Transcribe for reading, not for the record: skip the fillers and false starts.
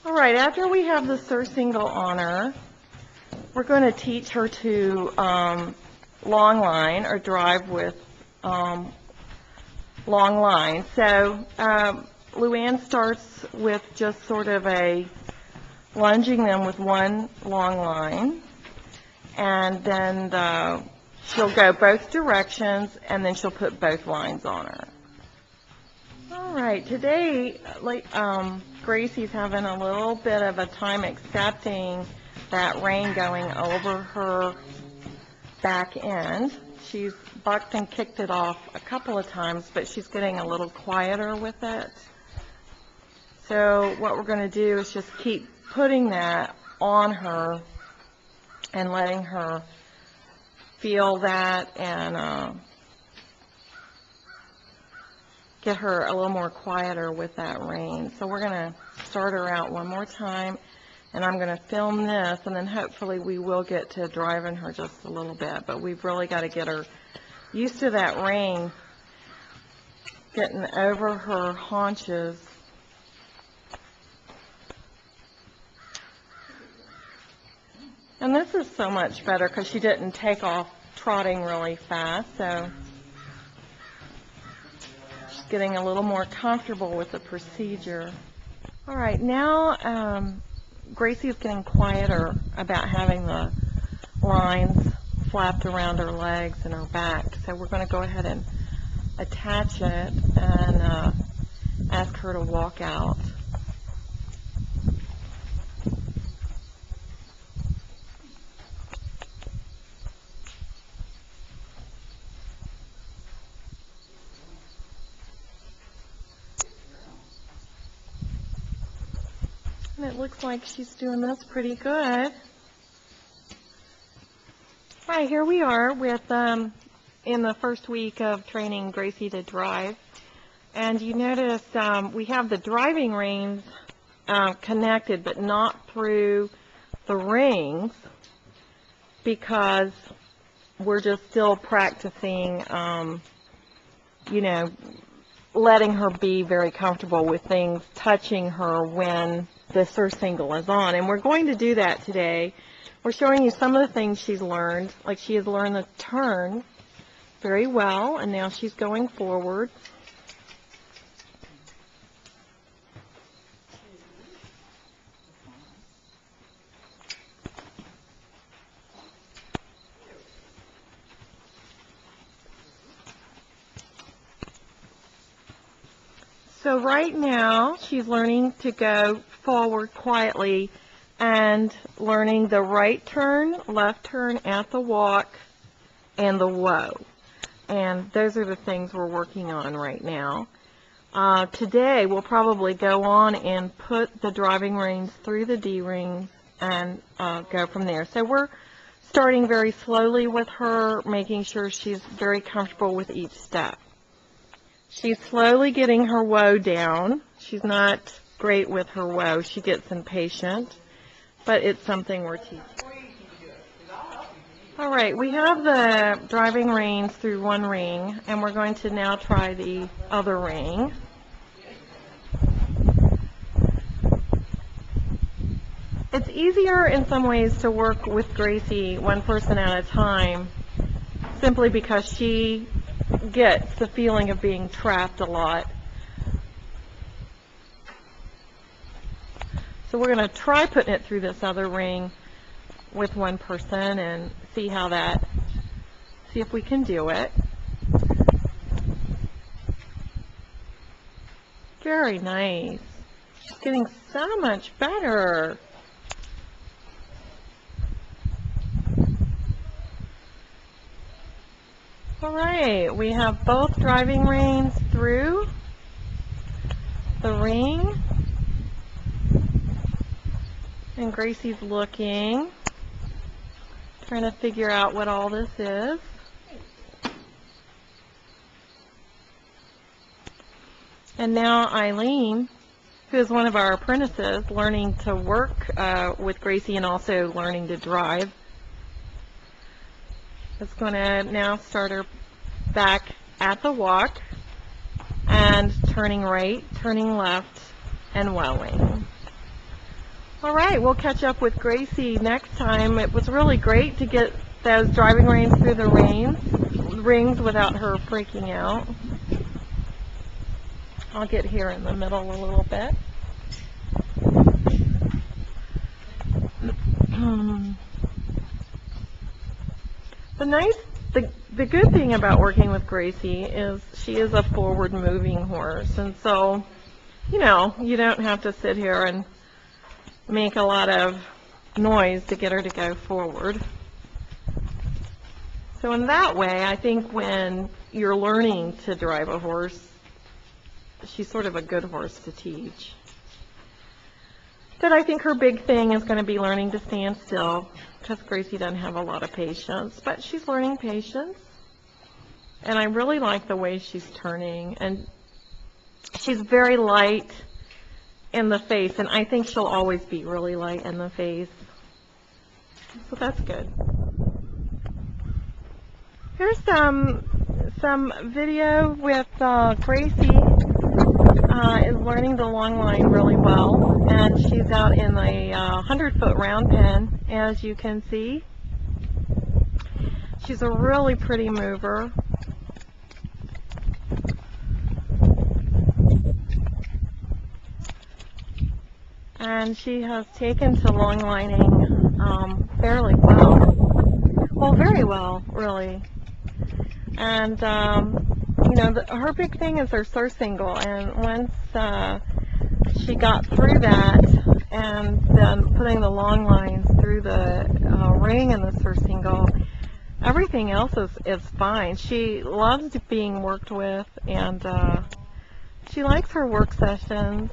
All right, after we have the surcingle on her, we're going to teach her to long line or drive with long line. So Luann starts with just sort of lunging them with one long line, and then she'll go both directions, and then she'll put both lines on her. All right, today, Gracie's having a little bit of a time accepting that rein going over her back end. She's bucked and kicked it off a couple of times, but she's getting a little quieter with it. So what we're going to do is just keep putting that on her and letting her feel that and get her a little more quieter with that rein. So we're going to start her out one more time, and I'm going to film this, and then hopefully we will get to driving her just a little bit. But we've really got to get her used to that rein getting over her haunches. And this is so much better because she didn't take off trotting really fast, so she's getting a little more comfortable with the procedure. All right, now Gracie is getting quieter about having the lines flapped around her legs and her back, so we're going to go ahead and attach it and ask her to walk out. And it looks like she's doing this pretty good. All right, here we are with in the first week of training Gracie to drive. And you notice we have the driving reins connected, but not through the rings, because we're just still practicing, you know, letting her be very comfortable with things touching her when the surcingle is on. And we're going to do that today. We're showing you some of the things she's learned. Like, she has learned the turn very well, and now she's going forward. So right now, she's learning to go forward quietly and learning the right turn, left turn at the walk, and the whoa. And those are the things we're working on right now. Today, we'll probably go on and put the driving reins through the D-rings and go from there. So we're starting very slowly with her, making sure she's very comfortable with each step. She's slowly getting her whoa down. She's not great with her whoa. She gets impatient, but it's something we're teaching. All right, we have the driving reins through one ring, and we're going to now try the other ring. It's easier in some ways to work with Gracie one person at a time, simply because she gets the feeling of being trapped a lot. So we're going to try putting it through this other ring with one person and see if we can do it. Very nice. She's getting so much better. All right, we have both driving reins through the ring, and Gracie's looking, trying to figure out what all this is. And now Eileen, who is one of our apprentices, learning to work with Gracie and also learning to drive, is going to now start her back at the walk and turning right, turning left, and wowing. All right, we'll catch up with Gracie next time. It was really great to get those driving reins through the rings without her freaking out. I'll get here in the middle a little bit. The good thing about working with Gracie is she is a forward-moving horse, and so, you know, you don't have to sit here and make a lot of noise to get her to go forward. So in that way, I think when you're learning to drive a horse, she's sort of a good horse to teach. But I think her big thing is going to be learning to stand still, because Gracie doesn't have a lot of patience, but she's learning patience. And I really like the way she's turning, and she's very light in the face, and I think she'll always be really light in the face. So that's good. Here's some video with Gracie. Is learning the long line really well, and she's out in the 100-foot round pen, as you can see. She's a really pretty mover. And she has taken to long lining fairly well. Well, very well, really. And you know, her big thing is her surcingle, and once she got through that, and then putting the long lines through the ring and the surcingle, everything else is fine. She loves being worked with, and she likes her work sessions.